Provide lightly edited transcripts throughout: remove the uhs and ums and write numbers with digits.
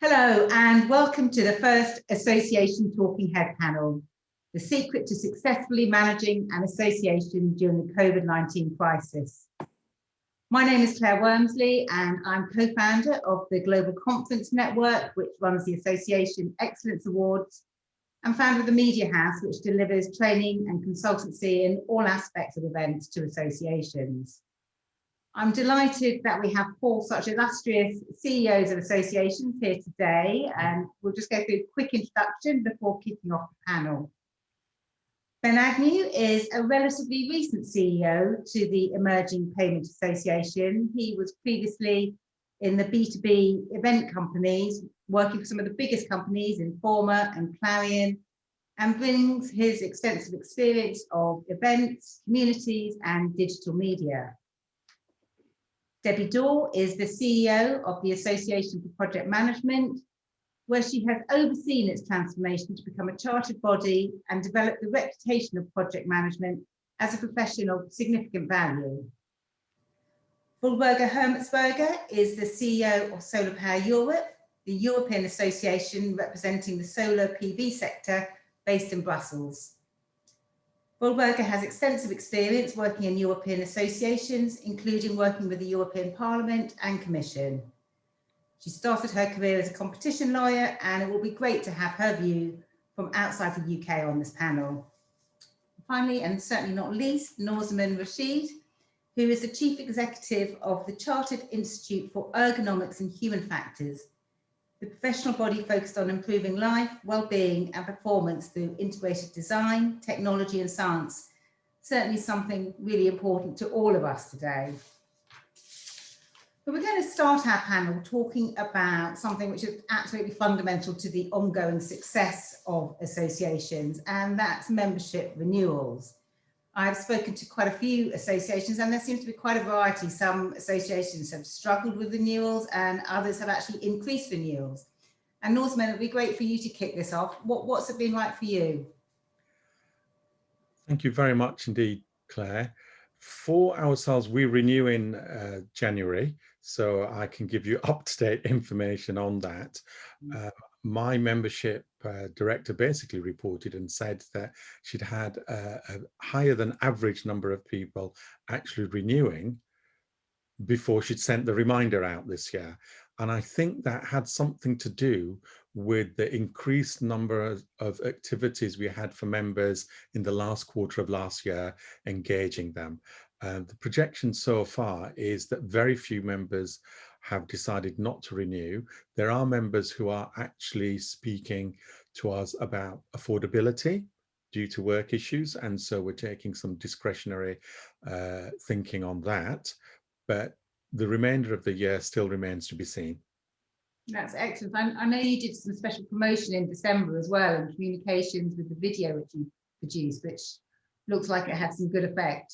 Hello and welcome to the first Association Talking Head panel, the secret to successfully managing an association during the COVID-19 crisis. My name is Claire Wormsley and I'm co-founder of the Global Conference Network, which runs the Association Excellence Awards, and founder of the Media House, which delivers training and consultancy in all aspects of events to associations. I'm delighted that we have four such illustrious CEOs of associations here today, and we'll just go through a quick introduction before kicking off the panel. Ben Agnew is a relatively recent CEO to the Emerging Payment Association. He was previously in the B2B event companies, working for some of the biggest companies, Informa and Clarion, and brings his extensive experience of events, communities, and digital media. Debbie Dore is the CEO of the Association for Project Management, where she has overseen its transformation to become a chartered body and develop the reputation of project management as a profession of significant value. Walburga Hemetsberger is the CEO of Solar Power Europe, the European association representing the solar PV sector based in Brussels. Walburga has extensive experience working in European associations, including working with the European Parliament and Commission. She started her career as a competition lawyer, and it will be great to have her view from outside the UK on this panel. Finally, and certainly not least, Noorzaman Rashid, who is the Chief Executive of the Chartered Institute for Ergonomics and Human Factors, the professional body focused on improving life, well-being and performance through integrated design, technology and science. Certainly something really important to all of us today. But we're going to start our panel talking about something which is absolutely fundamental to the ongoing success of associations, and that's membership renewals. I've spoken to quite a few associations and there seems to be quite a variety. Some associations have struggled with renewals and others have actually increased renewals. And Noorzaman, it would be great for you to kick this off. What's it been like for you? Thank you very much indeed, Claire. For ourselves, we renew in January, so I can give you up-to-date information on that. My membership director basically reported and said that she'd had a higher than average number of people actually renewing before she'd sent the reminder out this year. And I think that had something to do with the increased number of activities we had for members in the last quarter of last year, engaging them. The projection so far is that very few members have decided not to renew. There are members who are actually speaking to us about affordability due to work issues, and so we're taking some discretionary thinking on that. But the remainder of the year still remains to be seen. That's excellent. I know you did some special promotion in December as well, and communications with the video which you produced, which looks like it had some good effect.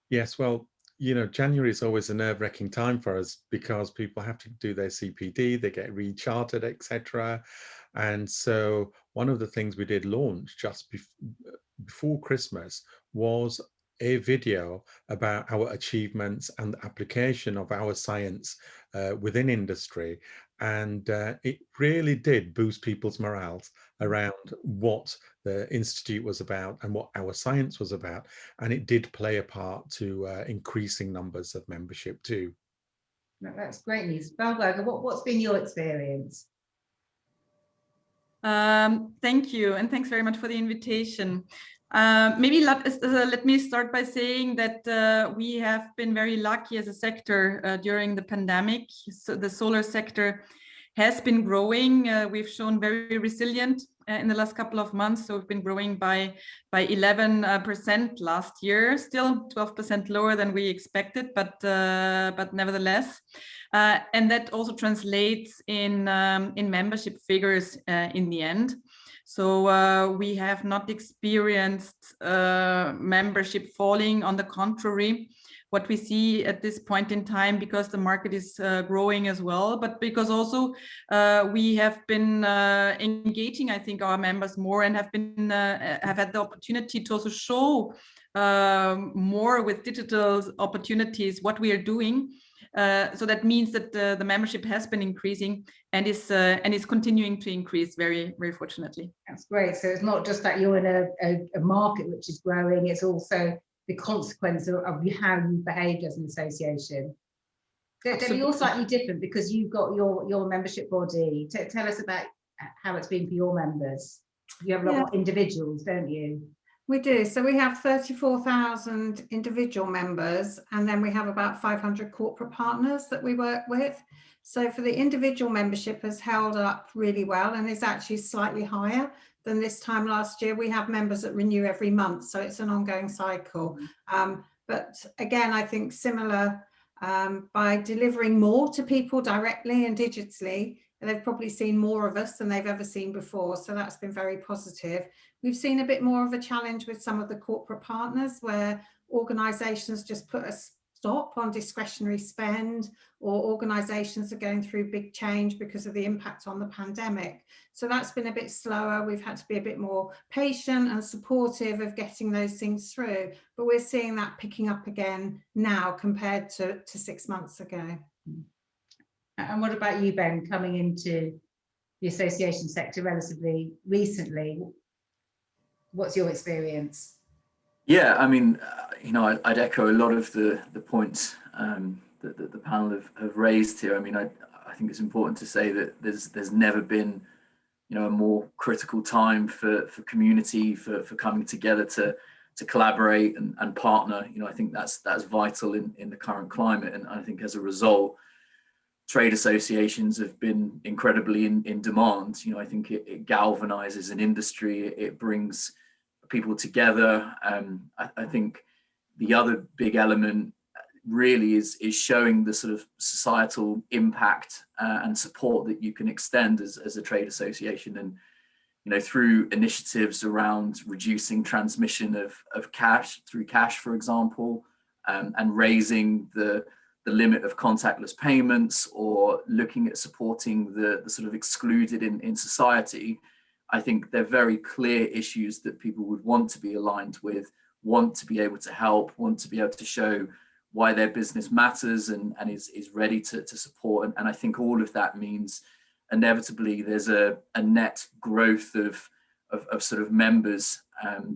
Yes, well, you know, January is always a nerve-wracking time for us because people have to do their CPD, they get rechartered, etc. And so one of the things we did launch just before Christmas was a video about our achievements and the application of our science within industry. And it really did boost people's morales around what the Institute was about and what our science was about. And it did play a part to increasing numbers of membership too. That's great news. Walburga, what's been your experience? Thank you, and thanks very much for the invitation. Maybe let me start by saying that we have been very lucky as a sector during the pandemic. So the solar sector has been growing. We've shown very resilient in the last couple of months. So we've been growing by 11% last year, still 12% lower than we expected, but nevertheless. And that also translates in membership figures in the end. So we have not experienced membership falling. On the contrary, what we see at this point in time, because the market is growing as well, but because also we have been engaging, I think, our members more and have had the opportunity to also show more with digital opportunities what we are doing. So that means that the membership has been increasing and is continuing to increase very, very fortunately. That's great. So it's not just that you're in a market which is growing, it's also the consequence of how you behaved as an association. Debbie, you're slightly different because you've got your membership body. Tell us about how it's been for your members. You have a lot of individuals, don't you? We do. So we have 34,000 individual members, and then we have about 500 corporate partners that we work with. So for the individual membership has held up really well and is actually slightly higher than this time last year. We have members that renew every month, so it's an ongoing cycle. But again, I think similar, by delivering more to people directly and digitally, they've probably seen more of us than they've ever seen before. So that's been very positive. We've seen a bit more of a challenge with some of the corporate partners where organisations just put a stop on discretionary spend, or organisations are going through big change because of the impact on the pandemic. So that's been a bit slower. We've had to be a bit more patient and supportive of getting those things through. But we're seeing that picking up again now compared to 6 months ago. And what about you, Ben, coming into the association sector relatively recently? What's your experience? Yeah, I mean, I'd echo a lot of the points that the panel have raised here. I mean, I think it's important to say that there's never been, a more critical time for community, for coming together to collaborate and partner. I think that's vital in the current climate. And I think as a result, trade associations have been incredibly in demand. I think it galvanizes an industry, it brings people together. I think the other big element really is showing the sort of societal impact and support that you can extend as a trade association. And through initiatives around reducing transmission of cash through cash, for example, and raising the limit of contactless payments, or looking at supporting the sort of excluded in society, I think they're very clear issues that people would want to be aligned with, want to be able to help, want to be able to show why their business matters and is ready to support. And I think all of that means inevitably there's a net growth of sort of members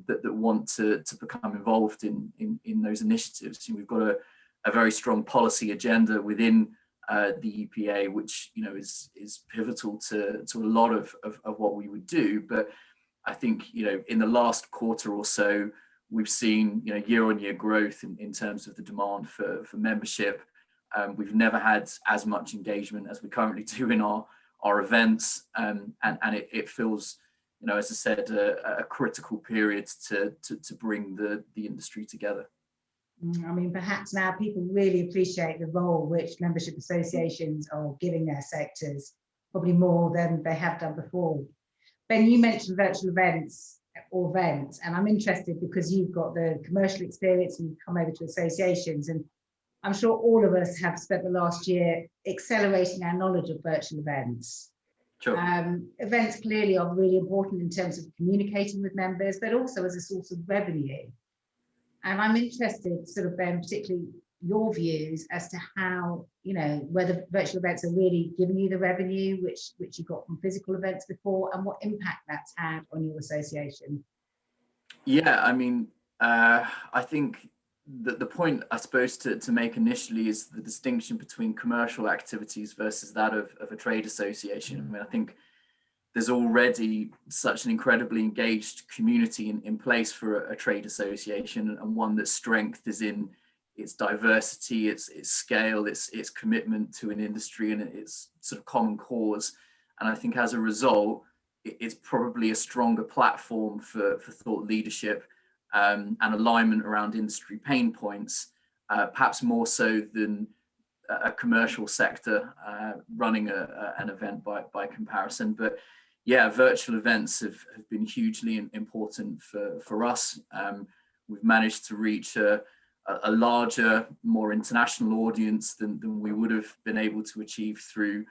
that want to become involved in those initiatives. We've got a very strong policy agenda within the EPA, which is pivotal to a lot of what we would do. But I think in the last quarter or so, we've seen year-on-year growth in terms of the demand for membership. We've never had as much engagement as we currently do in our events, and it feels, as I said, a critical period to bring the industry together. I mean, perhaps now people really appreciate the role which membership associations are giving their sectors, probably more than they have done before. Ben, you mentioned virtual events, and I'm interested because you've got the commercial experience and you've come over to associations, and I'm sure all of us have spent the last year accelerating our knowledge of virtual events. Sure. Events clearly are really important in terms of communicating with members, but also as a source of revenue. And I'm interested, sort of, Ben, particularly your views as to how, whether virtual events are really giving you the revenue which you got from physical events before, and what impact that's had on your association. Yeah, I mean, I think that the point I suppose to make initially is the distinction between commercial activities versus that of a trade association. I mean, I think there's already such an incredibly engaged community in place for a trade association, and one that's strength is in its diversity, its scale, its commitment to an industry and its sort of common cause. And I think as a result, it's probably a stronger platform for thought leadership and alignment around industry pain points, perhaps more so than a commercial sector running an event by comparison. But yeah, virtual events have been hugely important for us. We've managed to reach a larger, more international audience than we would have been able to achieve through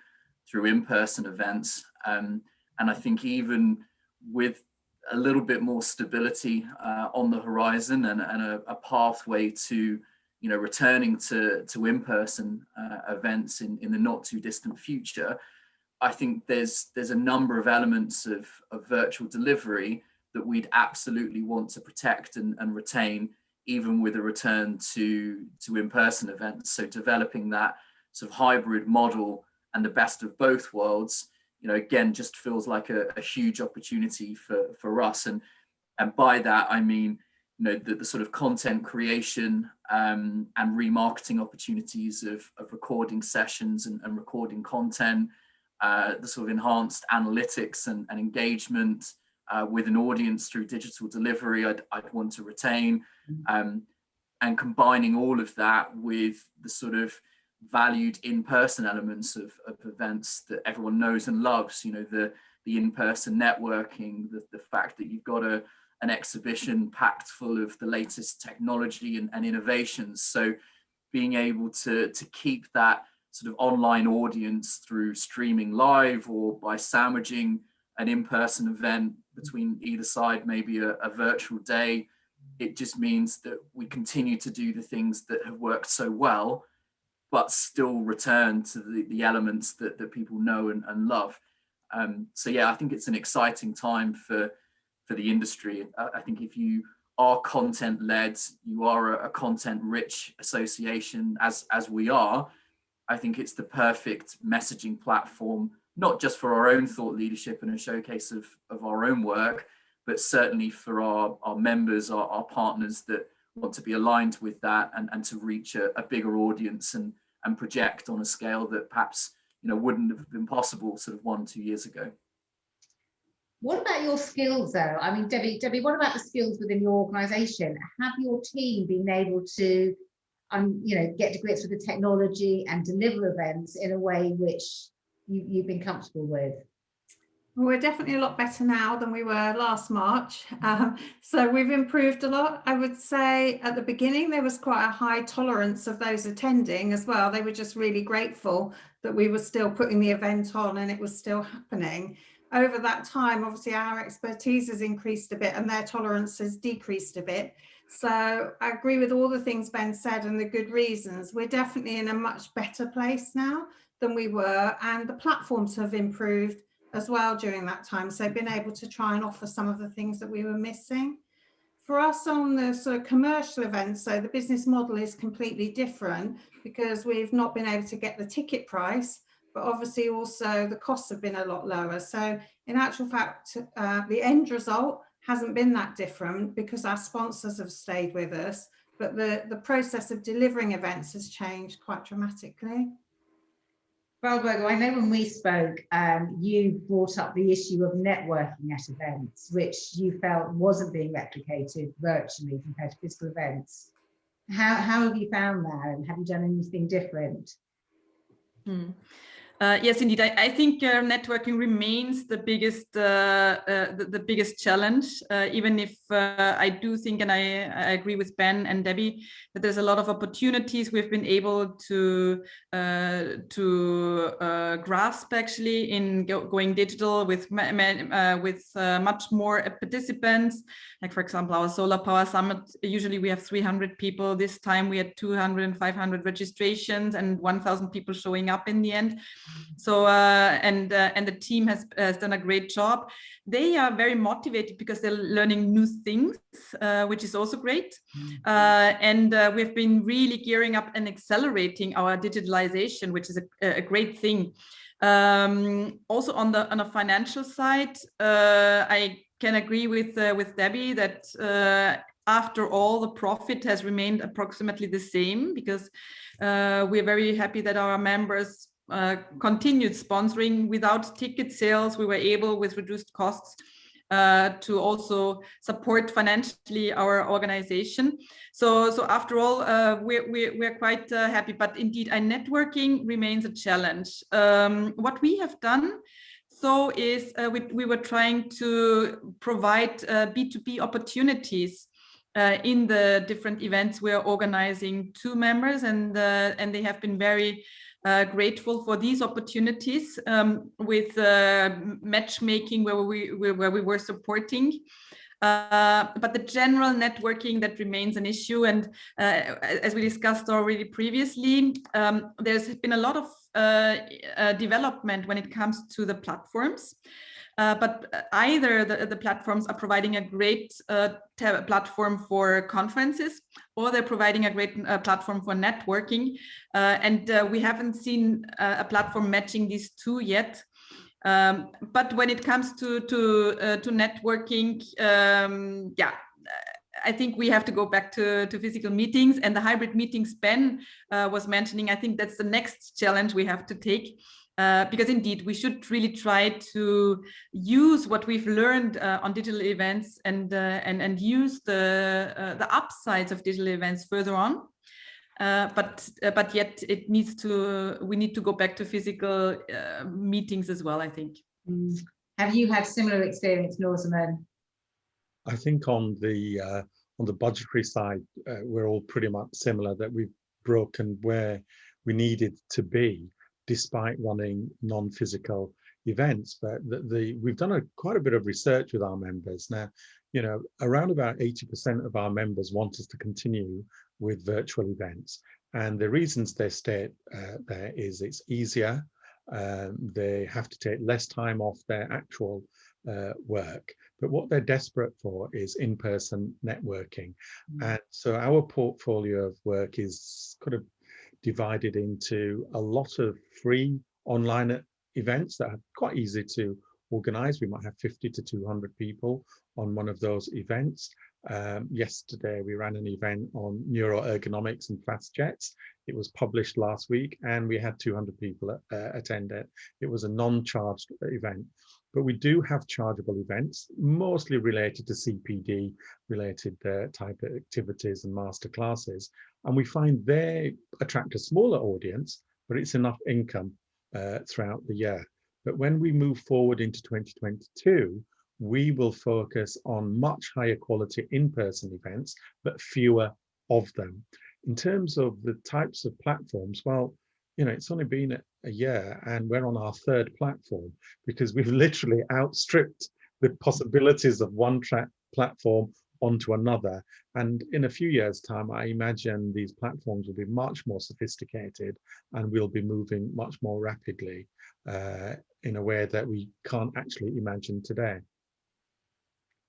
in-person events. And I think even with a little bit more stability on the horizon and a pathway to returning to in-person events in the not too distant future, I think there's a number of elements of virtual delivery that we'd absolutely want to protect and retain, even with a return to in-person events. So developing that sort of hybrid model and the best of both worlds, again, just feels like a huge opportunity for us. And by that, I mean, the sort of content creation and remarketing opportunities of recording sessions and recording content, the sort of enhanced analytics and engagement with an audience through digital delivery, I'd want to retain, and combining all of that with the sort of valued in-person elements of events that everyone knows and loves, the in-person networking, the fact that you've got an exhibition packed full of the latest technology and innovations. So being able to keep that sort of online audience through streaming live or by sandwiching an in-person event between either side, maybe a virtual day, it just means that we continue to do the things that have worked so well, but still return to the elements that people know and love. So yeah, I think it's an exciting time for the industry. I think if you are content led, you are a content rich association as we are, I think it's the perfect messaging platform, not just for our own thought leadership and a showcase of our own work, but certainly for our members, our partners that want to be aligned with that and to reach a bigger audience and project on a scale that perhaps wouldn't have been possible sort of 1-2 years ago. What about your skills though? I mean, Debbie, what about the skills within your organisation? Have your team been able to get to grips with the technology and deliver events in a way which you've been comfortable with? Well, we're definitely a lot better now than we were last March. So we've improved a lot. I would say at the beginning, there was quite a high tolerance of those attending as well. They were just really grateful that we were still putting the event on and it was still happening. Over that time, obviously our expertise has increased a bit and their tolerance has decreased a bit. So I agree with all the things Ben said and the good reasons. We're definitely in a much better place now than we were, and the platforms have improved as well during that time. So been able to try and offer some of the things that we were missing. For us on the sort of commercial events, so the business model is completely different because we've not been able to get the ticket price, but obviously also the costs have been a lot lower. So in actual fact, the end result hasn't been that different because our sponsors have stayed with us, but the process of delivering events has changed quite dramatically. Walburga, I know when we spoke, you brought up the issue of networking at events, which you felt wasn't being replicated virtually compared to physical events. How have you found that, and have you done anything different? Yes, indeed. I think networking remains the biggest challenge, even if I do think, and I agree with Ben and Debbie, that there's a lot of opportunities we've been able to grasp actually in going digital with much more participants. Like for example, our Solar Power Summit, usually we have 300 people. This time we had 200 and 500 registrations and 1,000 people showing up in the end. So and the team has done a great job. They are very motivated because they're learning new things, which is also great. And we've been really gearing up and accelerating our digitalization, which is a great thing. Also on a financial side, I can agree with Debbie that after all, the profit has remained approximately the same because we're very happy that our members continued sponsoring. Without ticket sales, we were able, with reduced costs, to also support financially our organization. So after all, we're quite happy. But indeed, our networking remains a challenge. What we have done, so is we were trying to provide B2B opportunities in the different events we're organizing to members, and they have been very grateful for these opportunities with matchmaking where we were supporting. But the general networking, that remains an issue. And as we discussed already previously, there's been a lot of development when it comes to the platforms. But either the platforms are providing a great platform for conferences, or they're providing a great platform for networking. And we haven't seen a platform matching these two yet. But when it comes to networking, yeah, I think we have to go back to physical meetings, and the hybrid meetings Ben was mentioning. I think that's the next challenge we have to take. Because indeed, we should really try to use what we've learned on digital events and use the upsides of digital events further on. But yet it needs to. We need to go back to physical meetings as well, I think. Have you had similar experience, Noorzaman? I think on the budgetary side, we're all pretty much similar, that we've broken where we needed to be, despite running non-physical events. But we've done quite a bit of research with our members. Now, you know, around about 80% of our members want us to continue with virtual events. And the reasons they state there is it's easier, they have to take less time off their actual work. But what they're desperate for is in-person networking. And so our portfolio of work is kind of divided into a lot of free online events that are quite easy to organize. We might have 50 to 200 people on one of those events. Yesterday we ran an event on neuroergonomics and fast jets. It was published last week and we had 200 people attend it. It was a non-charged event. But we do have chargeable events, mostly related to CPD related type of activities and master classes. And we find they attract a smaller audience, but it's enough income throughout the year. But when we move forward into 2022, we will focus on much higher quality in-person events, but fewer of them. In terms of the types of platforms, well, you know, it's only been a year and we're on our third platform, because we've literally outstripped the possibilities of one platform onto another. And in a few years' time, I imagine these platforms will be much more sophisticated and we'll be moving much more rapidly in a way that we can't actually imagine today.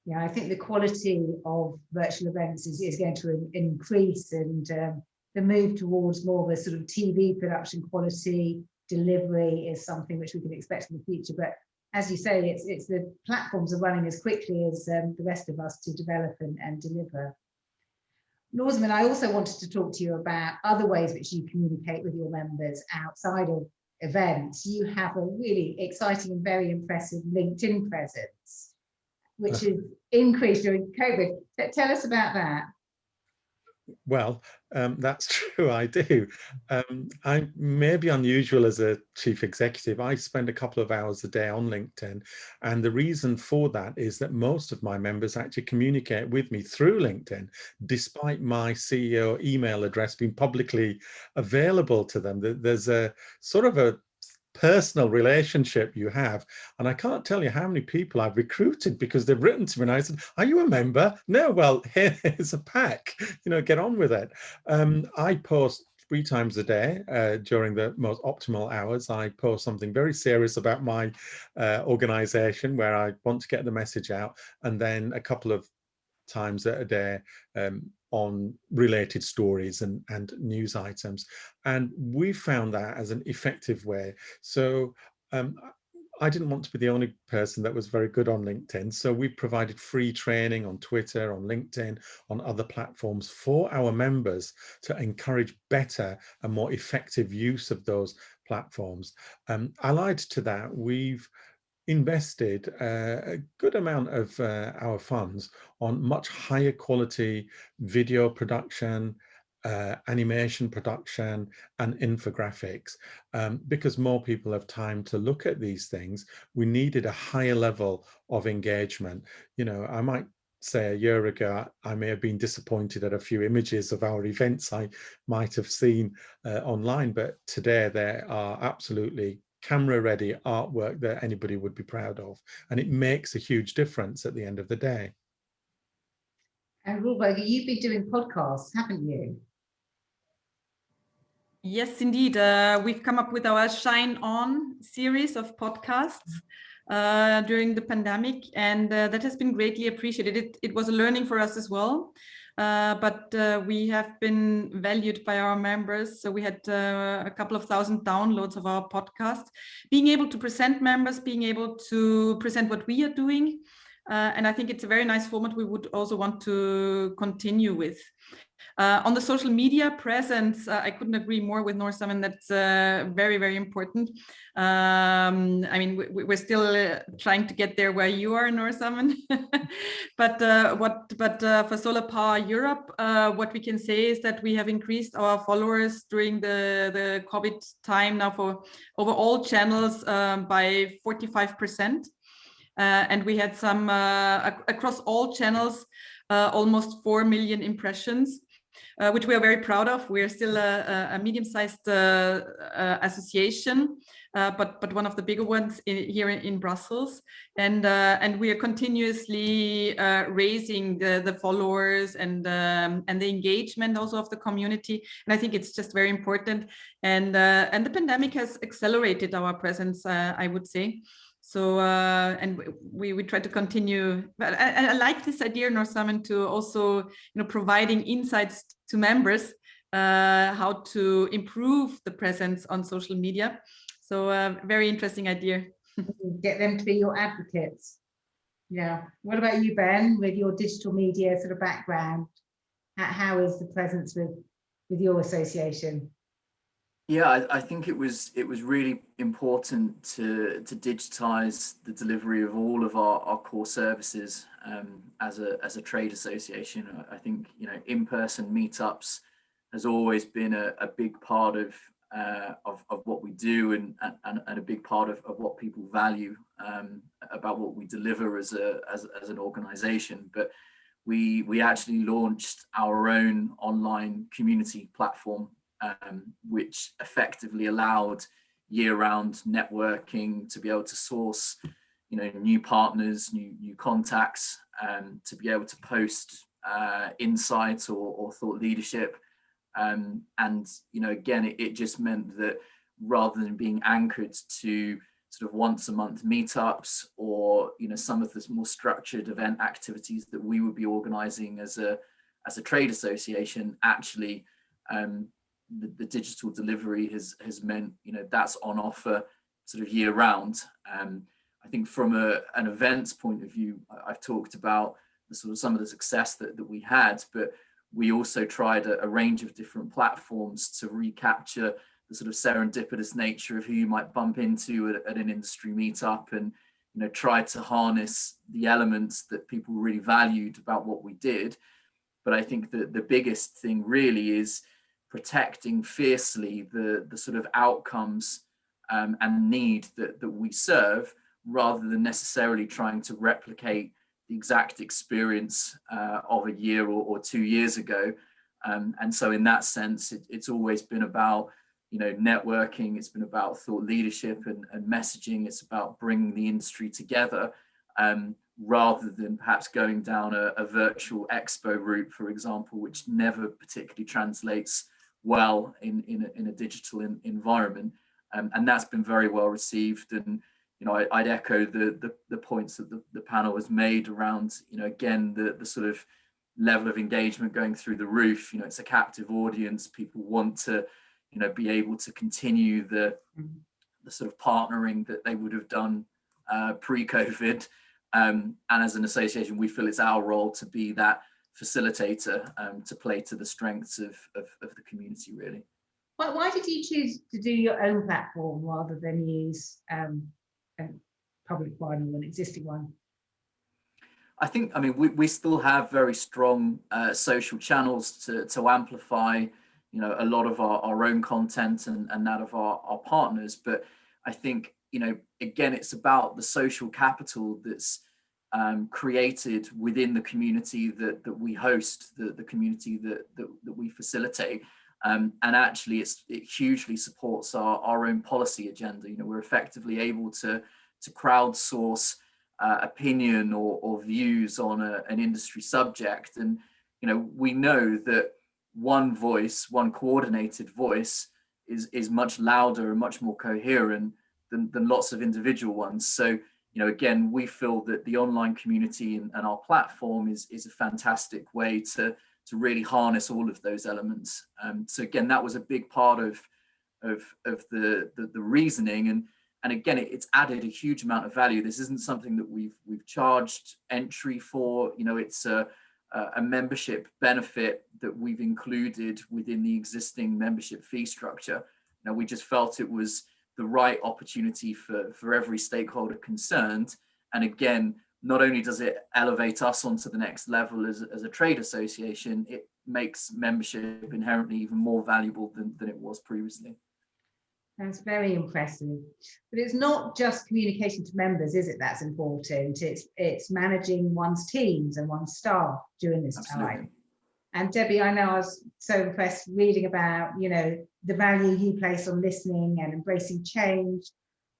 Yeah, I think the quality of virtual events is going to increase, and the move towards more of a sort of TV production quality delivery is something which we can expect in the future. But as you say, it's the platforms are running as quickly as the rest of us to develop and deliver. Noorzaman, I also wanted to talk to you about other ways which you communicate with your members outside of events. You have a really exciting and very impressive LinkedIn presence, which has increased during COVID. Tell us about that. Well, that's true, I do. I may be unusual as a chief executive. I spend a couple of hours a day on LinkedIn. And the reason for that is that most of my members actually communicate with me through LinkedIn, despite my CEO email address being publicly available to them. There's a sort of a personal relationship you have, and I can't tell you how many people I've recruited because they've written to me and I said, are you a member? No. Well, here's a pack, you know, get on with it. I post 3 times a day during the most optimal hours. I post something very serious about my organization where I want to get the message out, and then a couple of times a day on related stories and news items. And we found that as an effective way. So I didn't want to be the only person that was very good on LinkedIn. So we provided free training on Twitter, on LinkedIn, on other platforms for our members to encourage better and more effective use of those platforms. Allied to that, we've invested a good amount of our funds on much higher quality video production, animation production and infographics. Because more people have time to look at these things, we needed a higher level of engagement. You know, I might say a year ago, I may have been disappointed at a few images of our events I might have seen online, but today there are absolutely camera ready artwork that anybody would be proud of, and it makes a huge difference at the end of the day. And Walburga, you've been doing podcasts, haven't you? Yes, indeed. We've come up with our Shine On series of podcasts during the pandemic, and that has been greatly appreciated. It was a learning for us as well, but we have been valued by our members. So we had a couple of thousand downloads of our podcast, being able to present members, being able to present what we are doing. And I think it's a very nice format we would also want to continue with. On the social media presence, I couldn't agree more with Noorzaman. That's very, very important. I mean, we're still trying to get there where you are, Noorzaman. but for Solar Power Europe, what we can say is that we have increased our followers during the COVID time now for over all channels by 45%. And we had some across all channels, almost 4 million impressions. Which we are very proud of. We are still a medium-sized association, but one of the bigger ones here in Brussels. And we are continuously raising the followers and the engagement also of the community. And I think it's just very important. And the pandemic has accelerated our presence, I would say. So, and we try to continue, but I like this idea, Noorzaman, to also, providing insights to members, how to improve the presence on social media. So, very interesting idea. Get them to be your advocates. Yeah. What about you, Ben, with your digital media sort of background? How is the presence with your association? Yeah, I think it was really important to digitize the delivery of all of our core services as a trade association. I think in-person meetups has always been a big part of what we do and a big part of what people value about what we deliver as an organization. But we actually launched our own online community platform, which effectively allowed year-round networking, to be able to source, new partners, new contacts, to be able to post insights or thought leadership. And again, it just meant that rather than being anchored to sort of once a month meetups or some of the more structured event activities that we would be organizing as a trade association, actually the digital delivery has meant that's on offer sort of year round. I think from an events point of view, I've talked about some of the success that we had, but we also tried a range of different platforms to recapture the sort of serendipitous nature of who you might bump into at an industry meetup, and tried to harness the elements that people really valued about what we did. But I think that the biggest thing really is protecting fiercely the sort of outcomes and need that we serve, rather than necessarily trying to replicate the exact experience of a year or 2 years ago. And so in that sense, it's always been about networking, it's been about thought leadership and messaging, it's about bringing the industry together, rather than perhaps going down a virtual expo route, for example, which never particularly translates well in a digital environment. And that's been very well received. And I'd echo the points that the panel has made around again the sort of level of engagement going through the roof. It's a captive audience. People want to be able to continue the sort of partnering that they would have done pre-COVID. And as an association, we feel it's our role to be that facilitator, to play to the strengths of the community, really. Why did you choose to do your own platform rather than use a public one or an existing one? I think, we still have very strong social channels to amplify, a lot of our own content and that of our partners. But I think, again, it's about the social capital that's created within the community that we host, the community that we facilitate. And actually it hugely supports our own policy agenda. We're effectively able to crowdsource opinion or views on an industry subject. And, you know, we know that one voice, one coordinated voice is much louder and much more coherent than lots of individual ones. So, you know, again, we feel that the online community and our platform is a fantastic way to really harness all of those elements. So again, that was a big part of the reasoning, and again, it's added a huge amount of value. This isn't something that we've charged entry for. You know, it's a membership benefit that we've included within the existing membership fee structure. Now, we just felt it was the right opportunity for every stakeholder concerned. And again, not only does it elevate us onto the next level as a trade association, it makes membership inherently even more valuable than it was previously. That's very impressive. But it's not just communication to members, is it? That's important. It's managing one's teams and one's staff during this Absolutely. time. And Debbie, I know I was so impressed reading about, you know, the value you place on listening and embracing change.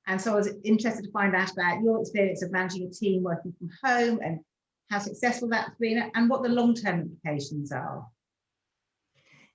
And so I was interested to find out about your experience of managing a team working from home and how successful that's been and what the long-term implications are.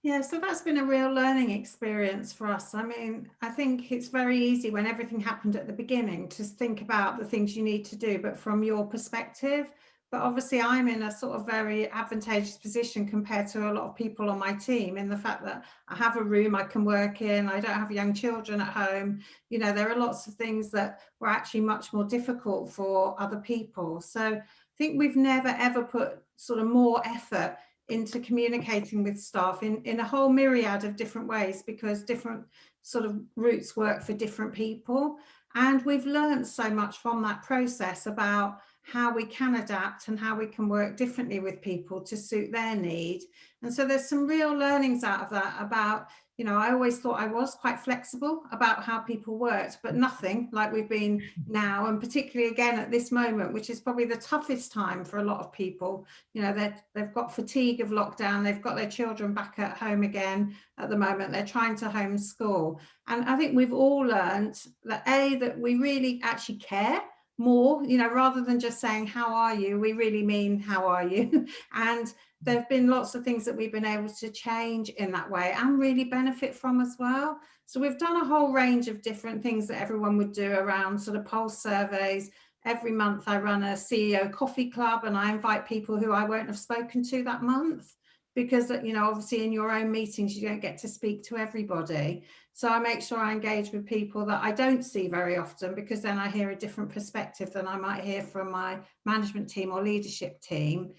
Yeah, so that's been a real learning experience for us. I mean, I think it's very easy when everything happened at the beginning to think about the things you need to do, but from your perspective. But obviously I'm in a sort of very advantageous position compared to a lot of people on my team in the fact that I have a room I can work in, I don't have young children at home. You know, there are lots of things that were actually much more difficult for other people. So I think we've never ever put sort of more effort into communicating with staff in a whole myriad of different ways, because different sort of routes work for different people. And we've learned so much from that process about how we can adapt and how we can work differently with people to suit their need. And so there's some real learnings out of that about, you know, I always thought I was quite flexible about how people worked, but nothing like we've been now, and particularly again at this moment, which is probably the toughest time for a lot of people. You know, they've got fatigue of lockdown, they've got their children back at home again at the moment, they're trying to homeschool. And I think we've all learned that that we really actually care more, you know, rather than just saying, how are you? We really mean, how are you? And there have been lots of things that we've been able to change in that way and really benefit from as well. So we've done a whole range of different things that everyone would do around sort of pulse surveys. Every month I run a CEO coffee club and I invite people who I won't have spoken to that month, because, you know, obviously in your own meetings, you don't get to speak to everybody. So I make sure I engage with people that I don't see very often, because then I hear a different perspective than I might hear from my management team or leadership team.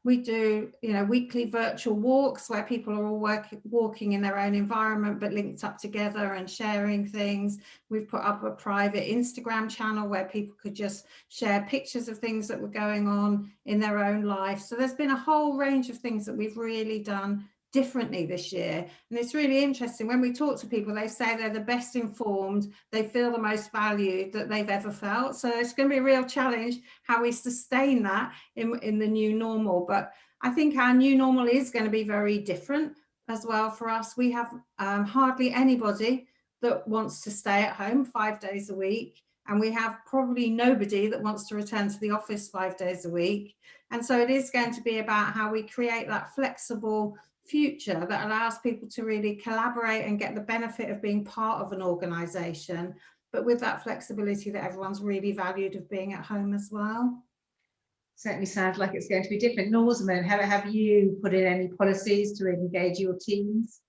We do, you know, weekly virtual walks where people are all walking in their own environment, but linked up together and sharing things. We've put up a private Instagram channel where people could just share pictures of things that were going on in their own life. So there's been a whole range of things that we've really done differently this year. And it's really interesting when we talk to people, they say they're the best informed, they feel the most valued that they've ever felt. So it's going to be a real challenge how we sustain that in the new normal. But I think our new normal is going to be very different as well for us. We have hardly anybody that wants to stay at home 5 days a week. And we have probably nobody that wants to return to the office 5 days a week. And so it is going to be about how we create that flexible future that allows people to really collaborate and get the benefit of being part of an organisation, but with that flexibility that everyone's really valued of being at home as well. Certainly sounds like it's going to be different. Noorzaman, have you put in any policies to engage your teams?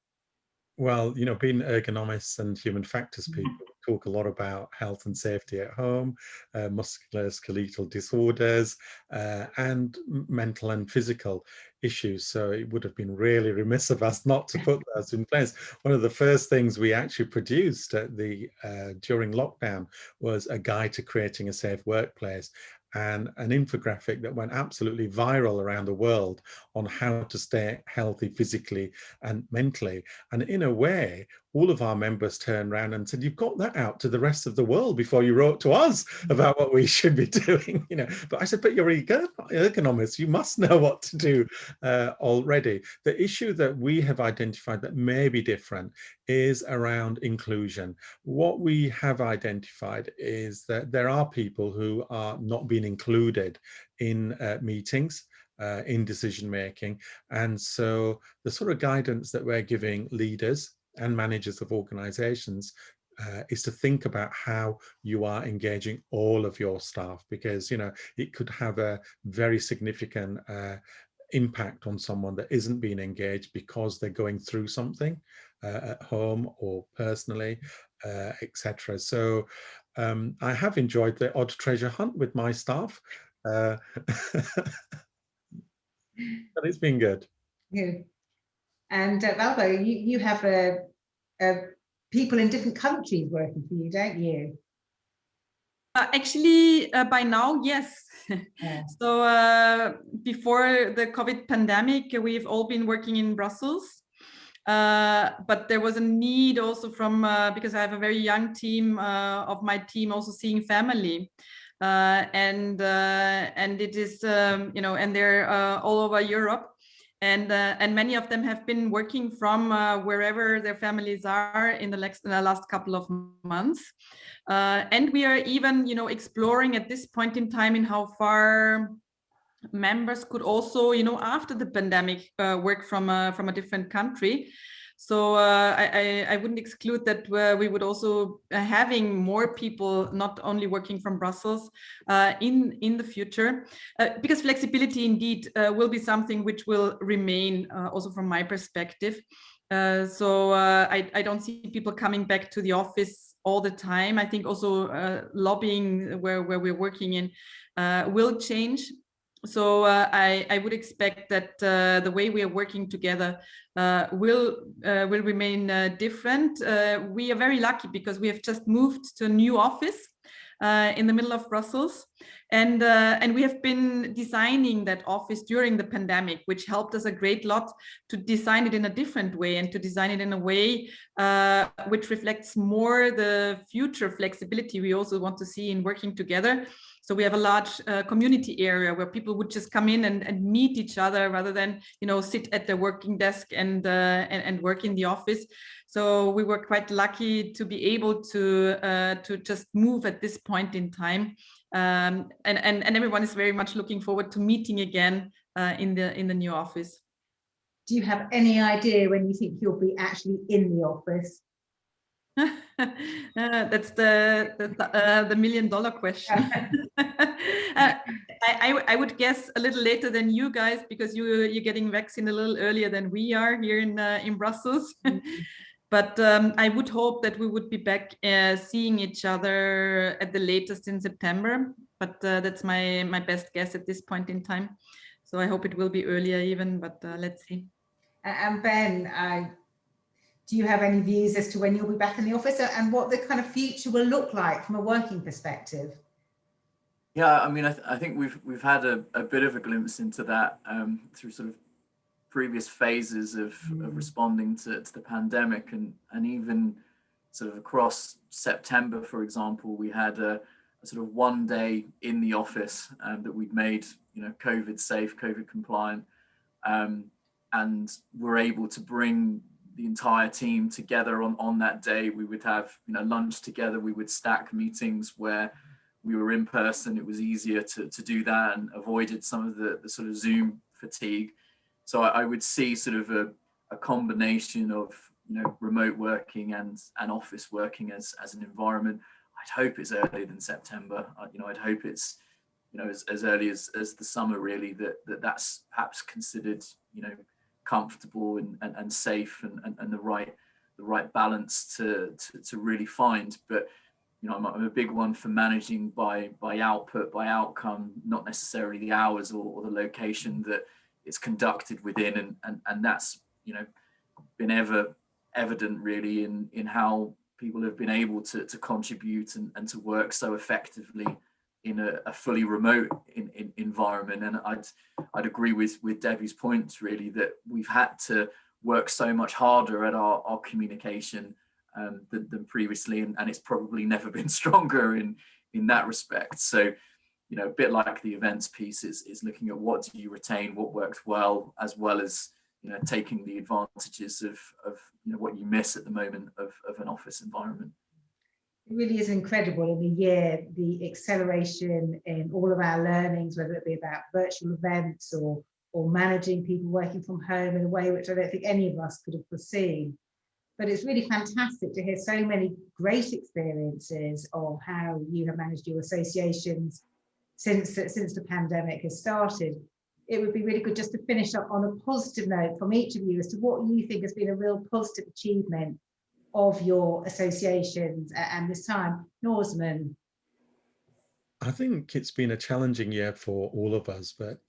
Well, you know, being ergonomists and human factors people, we talk a lot about health and safety at home, musculoskeletal disorders, and mental and physical issues. So it would have been really remiss of us not to put those in place. One of the first things we actually produced at during lockdown was a guide to creating a safe workplace, and an infographic that went absolutely viral around the world on how to stay healthy physically and mentally. And in a way, all of our members turned around and said, you've got that out to the rest of the world before you wrote to us about what we should be doing, you know. But I said, but you're ergonomists, you must know what to do already. The issue that we have identified that may be different is around inclusion. What we have identified is that there are people who are not being included in meetings, in decision making. And so the sort of guidance that we're giving leaders and managers of organizations is to think about how you are engaging all of your staff, because, you know, it could have a very significant impact on someone that isn't being engaged because they're going through something at home or personally, etc. So I have enjoyed the odd treasure hunt with my staff. But it's been good. Good. And Valbo, you have people in different countries working for you, don't you? Actually, by now, yes. Yeah. So before the COVID pandemic, we've all been working in Brussels. But there was a need also from, because I have a very young team of my team also seeing family. And it is, you know, and they're all over Europe. And many of them have been working from wherever their families are in the last couple of months. And we are even, you know, exploring at this point in time in how far members could also, you know, after the pandemic work from a different country. So I wouldn't exclude that we would also having more people not only working from Brussels in the future, because flexibility indeed will be something which will remain also from my perspective. So I don't see people coming back to the office all the time. I think also lobbying where we're working in will change. So I would expect that the way we are working together will remain different. We are very lucky because we have just moved to a new office in the middle of Brussels, and we have been designing that office during the pandemic, which helped us a great lot to design it in a different way and to design it in a way which reflects more the future flexibility we also want to see in working together. So we have a large community area where people would just come in and meet each other rather than, you know, sit at their working desk and work in the office. So we were quite lucky to be able to just move at this point in time, and everyone is very much looking forward to meeting again in the new office. Do you have any idea when you think you'll be actually in the office? That's the $1 million question. I would guess a little later than you guys, because you're getting vaccine a little earlier than we are here in Brussels. But I would hope that we would be back seeing each other at the latest in September. But that's my best guess at this point in time. So I hope it will be earlier even, but let's see. And Ben, do you have any views as to when you'll be back in the office and what the kind of future will look like from a working perspective? Yeah, I mean, I think we've had a bit of a glimpse into that through sort of previous phases of responding to the pandemic, and even sort of across September, for example, we had a sort of 1 day in the office that we'd made, you know, COVID safe, COVID compliant, and we're able to bring the entire team together on that day. We would have, you know, lunch together. We would stack meetings where we were in person. It was easier to do that and avoided some of the sort of Zoom fatigue. So I would see sort of a combination of, you know, remote working and office working as an environment. I'd hope it's earlier than September. You know, I'd hope it's, you know, as early as the summer, really, that's perhaps considered, you know, comfortable and safe and the right balance to really find. But, you know, I'm a big one for managing by output, by outcome, not necessarily the hours or the location that it's conducted within, and that's, you know, been evident really in how people have been able to contribute and to work so effectively in a fully remote environment. And I'd agree with Debbie's points, really, that we've had to work so much harder at our communication than previously, and it's probably never been stronger in that respect. So, you know, a bit like the events piece is looking at what do you retain, what works well as, you know, taking the advantages of you know, what you miss at the moment of an office environment. It really is incredible in a year, the acceleration in all of our learnings, whether it be about virtual events or managing people working from home in a way which I don't think any of us could have foreseen. But it's really fantastic to hear so many great experiences of how you have managed your associations since the pandemic has started. It would be really good just to finish up on a positive note from each of you as to what you think has been a real positive achievement of your associations and this time. Noorzaman. I think it's been a challenging year for all of us, but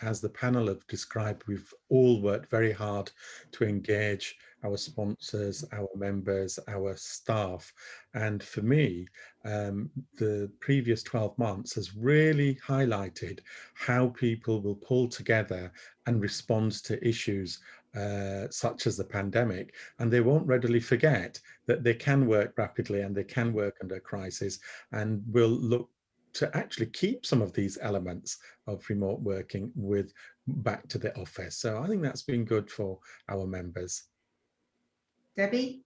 as the panel have described, we've all worked very hard to engage our sponsors, our members, our staff. And for me, the previous 12 months has really highlighted how people will pull together and respond to issues such as the pandemic, and they won't readily forget that they can work rapidly and they can work under crisis, and will look to actually keep some of these elements of remote working back to the office. So I think that's been good for our members. Debbie?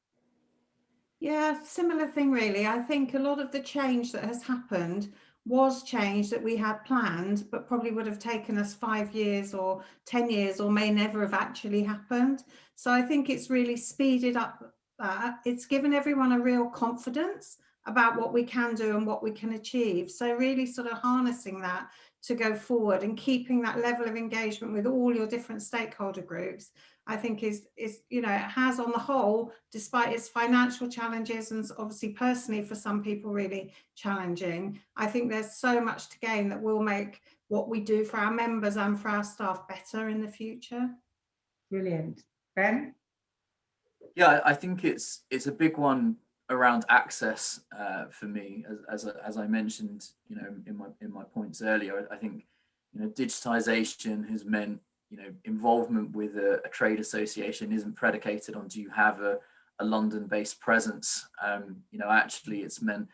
Yeah, similar thing really. I think a lot of the change that has happened was change that we had planned, but probably would have taken us 5 years or 10 years or may never have actually happened. So I think it's really speeded up that. It's given everyone a real confidence about what we can do and what we can achieve. So really sort of harnessing that to go forward and keeping that level of engagement with all your different stakeholder groups, I think is you know, it has on the whole, despite its financial challenges and obviously personally for some people really challenging, I think there's so much to gain that will make what we do for our members and for our staff better in the future. Brilliant. Ben? Yeah, I think it's a big one around access for me, as I mentioned, you know, in my points earlier. I think, you know, digitization has meant, you know, involvement with a trade association isn't predicated on do you have a London-based presence. You know, actually, it's meant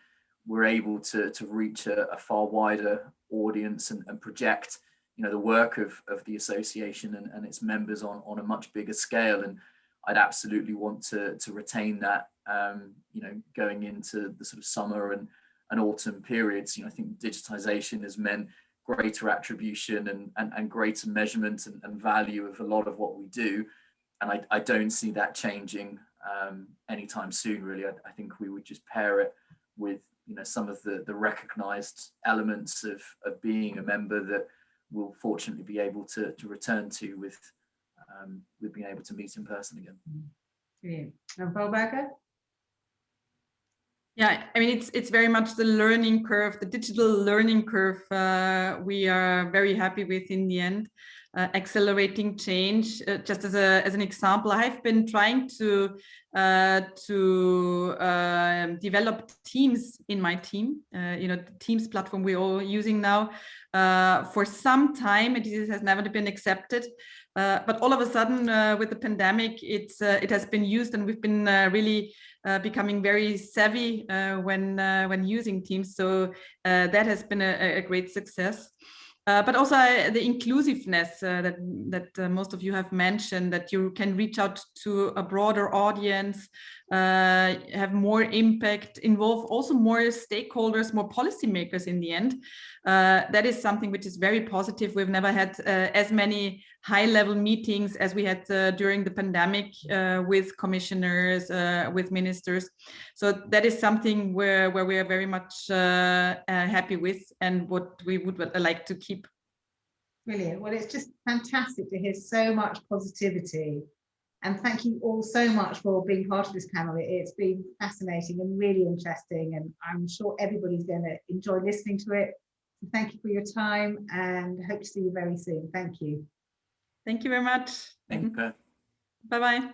we're able to reach a far wider audience and project, you know, the work of the association and its members on a much bigger scale. And I'd absolutely want to retain that, you know, going into the sort of summer and autumn periods. You know, I think digitization has meant greater attribution and greater measurement and value of a lot of what we do. And I don't see that changing anytime soon, really. I think we would just pair it with, you know, some of the recognized elements of being a member that we'll fortunately be able to return to with being able to meet in person again. Brilliant. And Walburga? Yeah, I mean, it's very much the learning curve, the digital learning curve we are very happy with in the end. Accelerating change. Just as an example, I've been trying to develop Teams in my team. You know, the Teams platform we're all using now. For some time, it has never been accepted. But all of a sudden, with the pandemic, it has been used, and we've been really becoming very savvy when using Teams. So that has been a great success. But also the inclusiveness that most of you have mentioned, that you can reach out to a broader audience, have more impact, involve also more stakeholders, more policymakers in the end. That is something which is very positive. We've never had as many high-level meetings as we had during the pandemic with commissioners, with ministers. So that is something where we are very much happy with, and what we would like to keep. Brilliant. Well, it's just fantastic to hear so much positivity. And thank you all so much for being part of this panel. It's been fascinating and really interesting, and I'm sure everybody's going to enjoy listening to it. So thank you for your time, and hope to see you very soon. Thank you. Thank you very much. Thank you. Bye-bye.